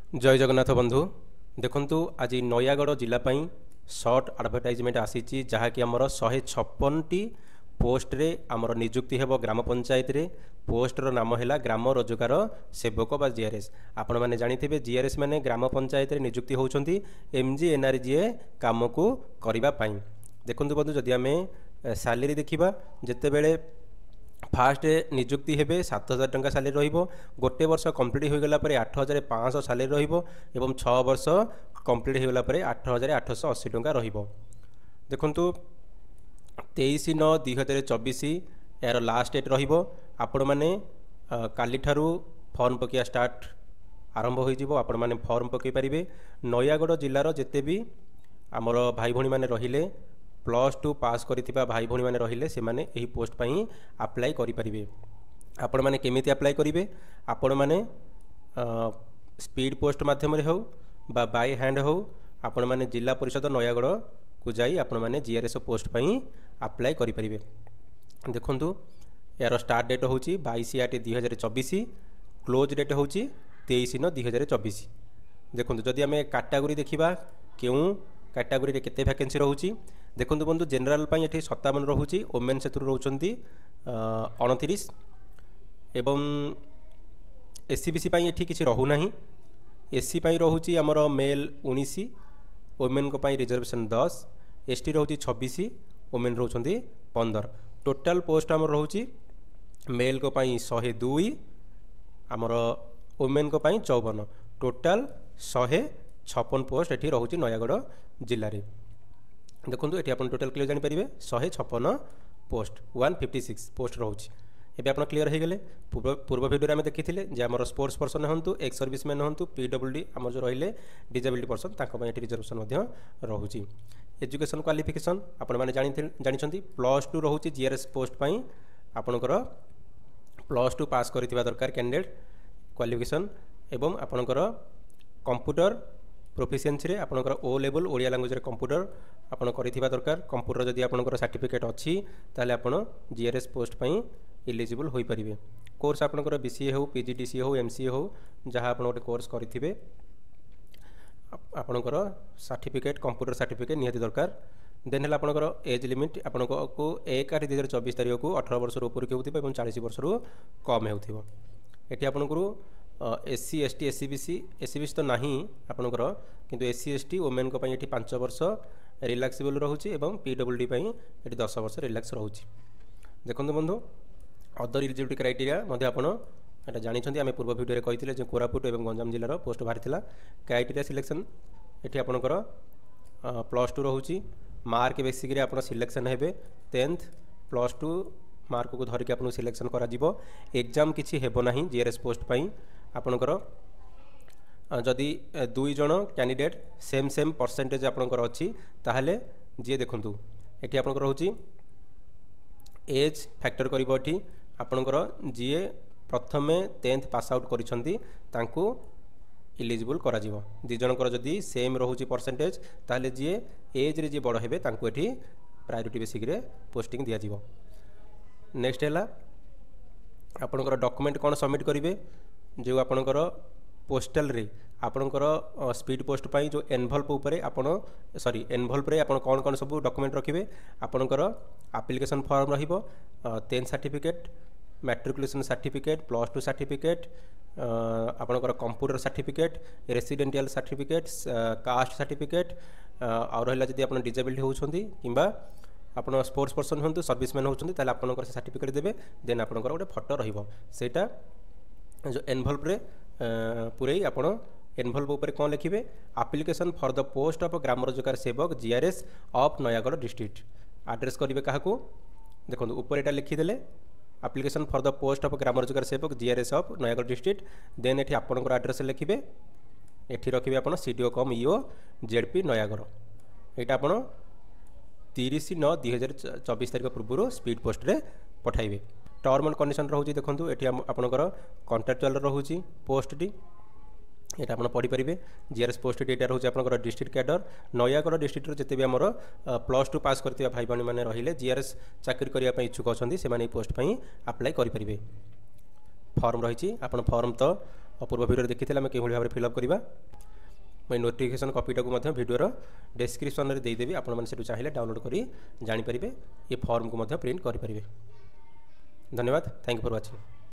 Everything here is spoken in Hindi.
जय जगन्नाथ बंधु देखंतु आज नयागढ़ जिलापाई सर्ट आडभर्टाइजमेंट आसी जहाँकि आमर 156 टी पोस्ट रे आमर निजुक्ति हेब ग्राम पंचायत रे पोस्टर नाम है ग्राम रोजगार सेवक बा जीआरएस। आपण मैंने जानी जीआरएस मैंने ग्राम पंचायत रे निजुक्ति होउछंती एमजी एनआरजीए काम को करिबा पाई। देखंतु बंधु जदि आमे सैलरी देखिबा जेतेबेले फास्ट निजुक्ति हेबे 7,000 टंका सैलरी रहिबो। गोटे वर्ष कंप्लीट हो गला परे 8,500 सैलरी रहिबो एवं 6 वर्ष कंप्लीट हो गला परे 8,880 टंका रहिबो। देखंतु 23/9/2024 यार लास्ट डेट रहिबो। आपण माने काली ठारू फॉर्म पकिया स्टार्ट आरंभ हो जिवो। आपण माने फॉर्म पकई परिबे। नयागढ़ जिल्लार जेते भी आमर भाई भणी माने रहिले +2 पास करिथिबा भाई भणी माने रहिले से माने एही पोस्ट पई अप्लाई करि परिबे। आपण माने केमिति अप्लाई करिवे? आपण माने स्पीड पोस्ट माध्यम रे हो बा बाय हैंड हो आपण माने जिला परिषद नयागढ़ को जाई आपण माने जीआरएस पोस्ट पई अप्लाई करि परिबे। देखंतु यार स्टार्ट डेट होची 22/8/2024 क्लोज डेट होची 23/9/2024। देखंतु जदि आमे कैटेगरी देखिबा केउ कैटेगरी रे केते वैकेंसी रहउची देखंतु बंधु जनरल पई एठी 57 रहउची वुमेन सेतु रहउचंती 29 एवं एससीबीसी पई एठी किछि रहउ नाही। एससी पई रहउची हमर मेल 19 वुमेन को पई रिजर्वेशन 10 एसटी रहउची 26 वुमेन रहउचंती 15। टोटल पोस्ट हमर रहउची मेल को पई 102 हमर वुमेन को पई 54 टोटल 156 पोस्ट एठी रहउची नयागढ़ जिल्ला रे। देखो ये आप टोटल क्लियर जानीपर 156 पोस्ट 156 पोस्ट रोचे। ये आप क्लियर हो गले। पूर्व भिडियो आम देखी जे आम स्पोर्ट्स पर्सन हूँ एक्स सर्विसमैन हूँ पीडब्ल्यूडी आम जो रही डिजेबिलिटी पर्सन ये रिजर्वेशन रोचे। एजुकेशन क्वालिफिकेशन आपने जानी +2 रोचे जीआरएस पोस्ट पर आपणकर +2 पास करथिबा दरकार कैंडिडेट क्वालिफिकेशन एवं आपणकर कंप्यूटर प्रोफिशिएंसी रे आपणकर ओ लेवल ओडिया लैंग्वेज रे कंप्यूटर आपण करिथिबा दरकार। कंप्यूटर जदि आपणकर सर्टिफिकेट अछि ताले आपण जीआरएस पोस्ट पई एलिजिबल होई परिबे। कोर्स आपणकर बीसीए हो पीजीडीसीए हो एमसीए हो जहां आपण गोटे कोर्स करिथिबे आपणकर सर्टिफिकेट कंप्यूटर सर्टिफिकेट निहाती दरकार। देन हला आपणकर एज लिमिट आपणको 1/8/2024 तारिख को 18 वर्ष ऊपर के होथिबे एवं 40 वर्ष रु कम हेउथिबो। एठी आपणकर एससी एसटी एससीबीसी तो नहीं आपणकर किंतु एससी एसटी वुमेन को ये 5 वर्ष रिलैक्सेबल रोचे और पीडब्ल्यूडी ये 10 वर्ष रिलैक्स रोचे। देखो बंधु अदर एलिजिबिलिटी क्राइटेरिया आप जानी आम पूर्व भिडियो कही कोरापुट और गंजाम जिलार पोस्ट बाहरी क्राइटेरिया सिलेक्शन ये आपणकर +2 रोचे। मार्क बेसिक आप सिलेक्शन हेबे 10th +2 मार्क को धरिकी आपको सिलेक्शन करा जीवो। एग्जाम किसी हेबो नाही जीआरएस पोस्ट पई आपणकर जदि 2 जण कैंडिडेट सेम परसेंटेज आपणकर अछि ताहले जे देखंतु एठी आपणकर होची एज फैक्टर करिवो। एठी आपणकर जे प्रथमे 10th पास आउट करिसंती तांको एलिजिबल करा जीवो। 2 जनकर जदि सेम रहउची परसेंटेज ताहले जे एज रे जे बड़ हेबे तांको एठी प्रायोरिटी बेसिक रे पोस्टिंग दिया जीवो। नेक्स्ट है आपणकर डॉक्यूमेंट कौन सबमिट करेंगे जो आपणकर पोस्टल रे आपणकर स्पीड पोस्ट पाई जो एनवल्प उपरे आपण सॉरी एनवल्प रे आपण कौन कौन सब डॉक्यूमेंट रखिए आपणकर एप्लिकेशन फॉर्म रहिबो 10th certificate matriculation certificate +2 certificate आपणकर computer certificate residential certificate caste certificate और रहा जब आप डिजेबिलिटी होती किंबा आप स्पोर्ट्स पर्सन हूँ सर्विसमैन होती आपंकर सर्टिफिकेट देवे। देन आपंकर गोटे फटो रहीटा जो एनवल्प रे पूरे आप एनवल्प उपर कौन लिखे application for the post of ग्राम रोजगार सेवक GRS of Nayagarh district address करेंगे क्या देखो ऊपर यहाँ लिखिदे application for the post of ग्राम रोजगार सेवक GRS of Nayagarh district. Then ये आपंकर एड्रेस लिखे ये रखिए आप CDO cum EO ZP Nayagarh यहाँ आप 30/9/2024 तारिख पूर्व स्पीड पोस्ट रे पठाइबे। टर्म एंड कंडीशन रोचे देखो ये आपंकर कॉन्ट्रैक्चुअल रोचे पोस्ट टी ये आप पढ़ी पारे। जीआरएस पोस्ट टी रोचे आपंकर डिस्ट्रिक्ट कैडर नयागढ़ डिस्ट्रिक्ट जिते भी आमर +2 पास करथिबा भाई भाई मैंने रहिले जीआरएस चाकरी करने इच्छुक अच्छा से पोस्ट पर अप्लाई करेंगे। फॉर्म रही आप फॉर्म तो पूर्व भिडियो देखी आम किभली भाव में फिलअप करवा मैं नोटिफिकेशन कॉपीटा को भिडियोर डिस्क्रिप्शन में देदेवी आपने चाहिए डाउनलोड कर जानीपर ये फॉर्म को प्रिंट करेंगे। धन्यवाद। Thank you for watching.